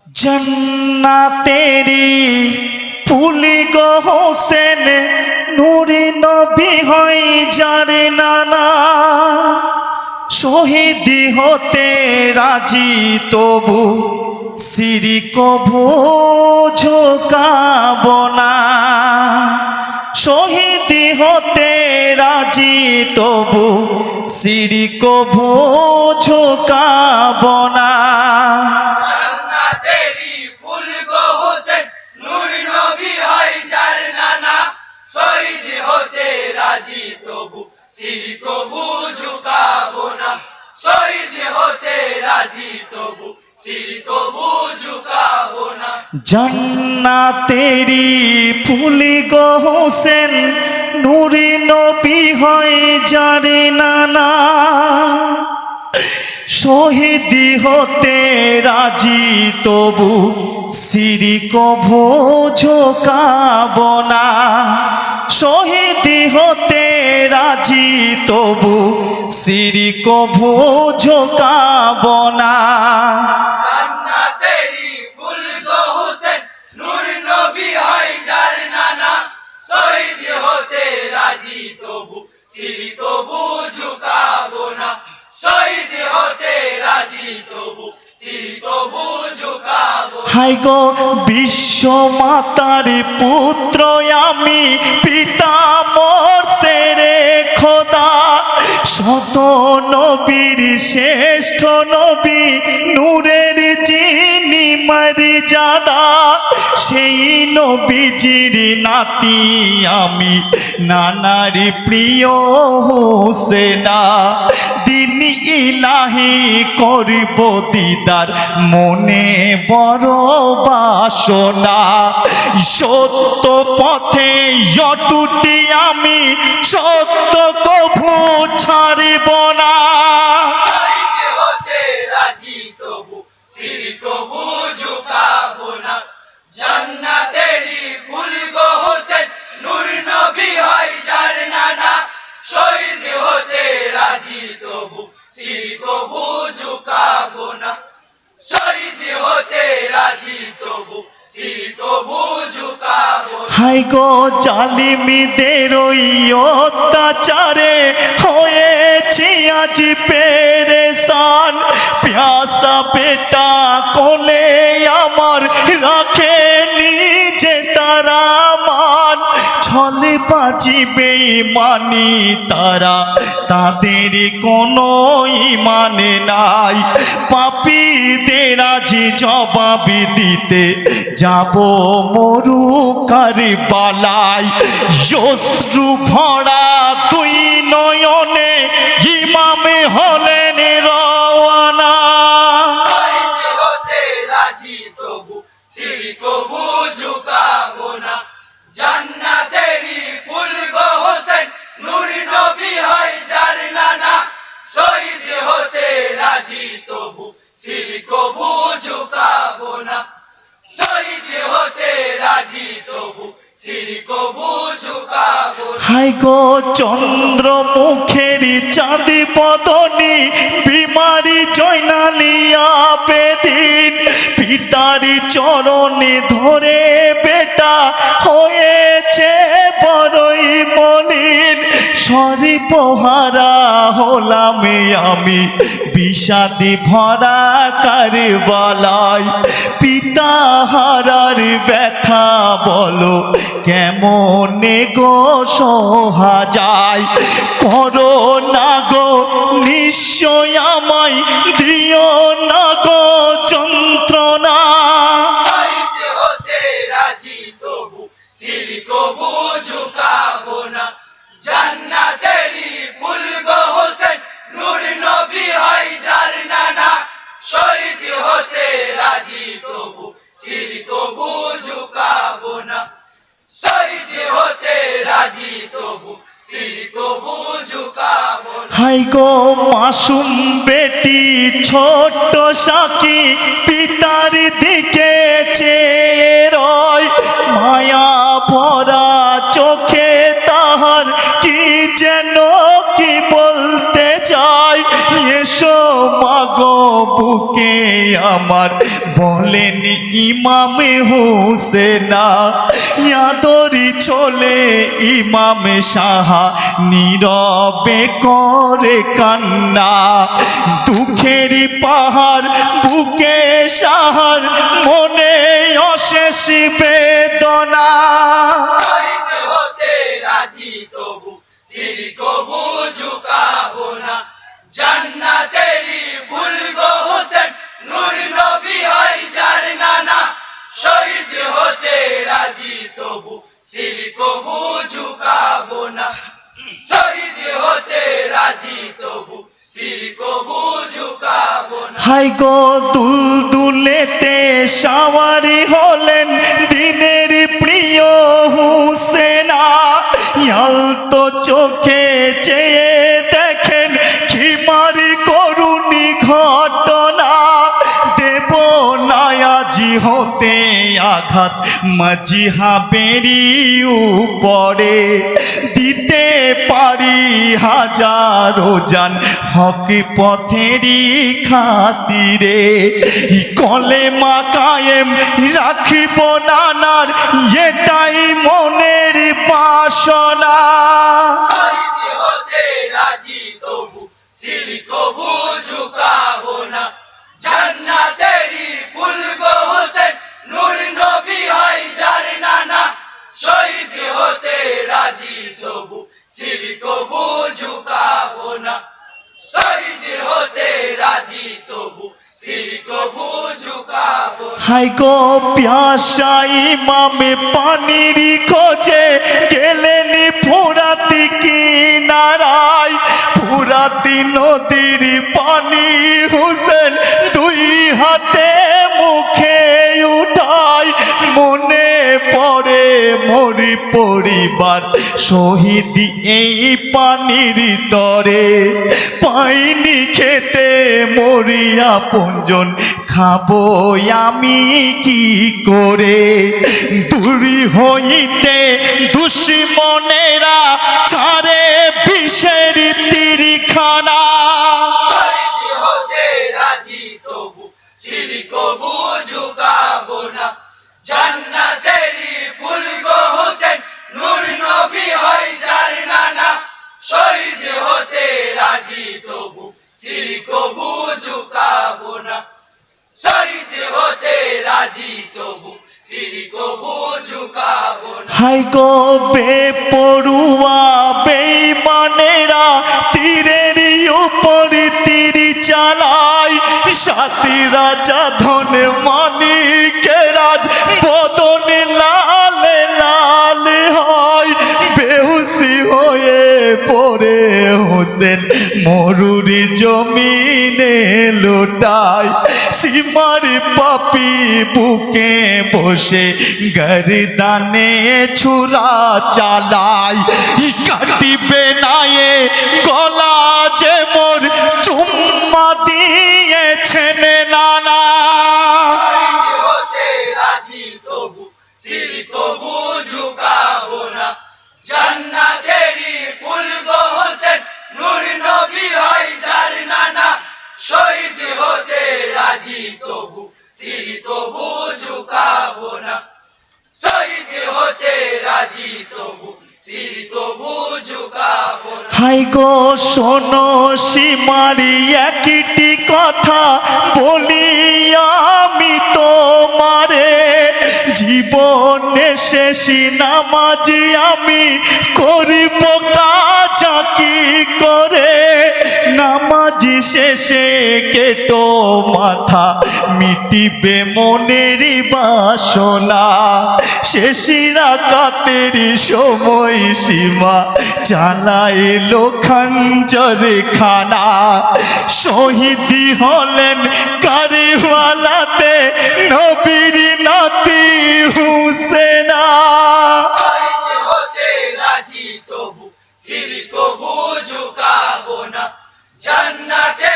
जन्नतेरी फूली गो होसेन नूरी नबी हई जारे नाना शहीद होते राजी तबु सिरी कभू झुकाबो ना शहीद होते राजी तबु सिरी कभू झुकाबो ना जन्नतेरी फूली गो होसेन नूरी नबी हई जारे नाना शहीद होते राजी तबु सिरी कभू झुकाबो ना शहीद होते राजी तबु सिरी कभू झुकाबो ना हाय गो विश्व मातार पुत्र आमी पिता मोर सेरे खोदा शत नबीर श्रेष्ठ नबी नूरेर जिनी मर्यादा सेई नबीजिर नाती आमी नानार प्रिय होसेना दिन इलाही करब दीदार मने बड़ बासना सत्य पथे अटूटी आमी सत्य कभू छाड़ब ना हाय गो जालिमদের अत्याचारे হয়েছি আজ পেরেশান प्यासा पेटा कोले আমার রাখেনি যে তারা মান ছলে বাজি বেঈমানি তারা তাদের কোনো ঈমান নাই পাপীদের আজ জবাব দিতে যাব মরু কারবালায় অশ্রু ভরা দুই নয়নে ইমামে হলেন রওয়ানা हाय गो चंद्रमुखेर चाँद बदनी बीमारी जयनालिया बेदिन पितार चरणे धरे बेटा होयेछे बड़ई मलिन सरिपहारा हलाम आमी বিষাদে ভরা কারবালায় পিতা হারার ব্যথা বলো কেমনে গো সহা যায় করো না গো নিশ্চয় আমায় দিও না গো যন্ত্রণা हाय गो मासूम बेटी छोट साकी पितार दिके चेये रय माया भरा चोखे ताहार की जेनो की बोलते चाय एसो मागो বুকে আমার বলেন ইমাম হোসেনা ইয়াদরি চলে ইমাম সাহা নীরবে করে কান্না দুঃখের পাহাড় বুকে সাহার মনে অশেষ বেদনা শহীদ হতে রাজি তবু সির কবু ঝুঁকাবো না জান্নাতেরি ফুল গো হোসেন নূর নবী হয় যার নানা শহীদ হতে রাজি তবু সির কবু ঝুঁকাবো না শহীদ হতে রাজি তবু সির কবু ঝুঁকাবো না হাই গো দুলদুলেতে সাওয়ারি হলেন দিনের প্রিয় হুসেনা আলতো চোখে চেয়ে দেখেন খিমারি করুণী ঘটনা দেব নায়াজি হতে আঘাত মজিহা বেরি উপরে দিতে পারি হাজারো জান হক পথেরই খাতিরে কলেমা কায়েম রাখিব নানার এটাই মনের বাসনা শহীদ হতে রাজি তবু সির কবু ঝুঁকাবো না জান্নাতেরি ফুল গো হোসেন নূর নবী হয় যার নানা শহীদ হতে রাজি তবু সির কবু ঝুঁকাবো না শহীদ হতে রাজি তবু সির কবু ঝুঁকাবো না হাই গো প্যাসাই মামে পানির খোঁজে গেলেন ফুরাতি কিনারায় ফুরাতি নদীর পানি হুসেন দুই হাতে মুখে উঠায় মনে পড়ে মরি পরিবার শহীদ এই পানির তরে পাইনি খেতে মরিয়া পঞ্জন খাবো আমি কি করে দূরি হইতে দুশ্মনেরা ছাড়ে বিষের তীরখানা শহীদ হতে রাজি তবু সির কবু ঝুঁকাবো না জান্নাতেরি ফুল গো হোসেন নূর নবী হয় যার নানা শহীদ হতে রাজি তবু সির কবু ঝুঁকাবো না শহীদ হতে রাজি তবু সির কবু ঝুঁকাবো না হাই গো বেপরুয়া বেঈমানেরা তীরের উপর তীর চালায় সাথী রাজা ধন মানিকেরাজ বদন লাল লাল হয় বেহুসি হয়ে পড়ে হোসেন মরুরি জমিনে লোটায় সীমার পাপি বুকে বসে গরদানে ছুরা চালায় কাটিবে নায়ে গলা যে মোর চুম্মা দিয়েছেন নানা শহীদ হতে রাজি তবু সির কবু ঝুঁকাবো না জান্নাতেরি ফুল গো হোসেন নূর নবী হয় যার নানা শহীদ হতে রাজি তবু সির কবু ঝুঁকাবো না শহীদ হতে রাজি তবু সির কবু ঝুঁকাবো না হাই গো শোনো সীমারি একটি কথা বলি আমি তোমারে জীবনে শেষ নামাজি আমি করিব কাজা কি করে নামাজি শেষে কেটো মাথা মিটিবে মনের বাসনা শেষিরা কাতের সময় সীমা চালাইলো খঞ্জর খানা শহীদি হলেন কারিওয়ালাতে নবীর নাতি হুসেনা শহীদ হতে রাজি তবু সির কবু ঝুঁকাবো না জান্নাতে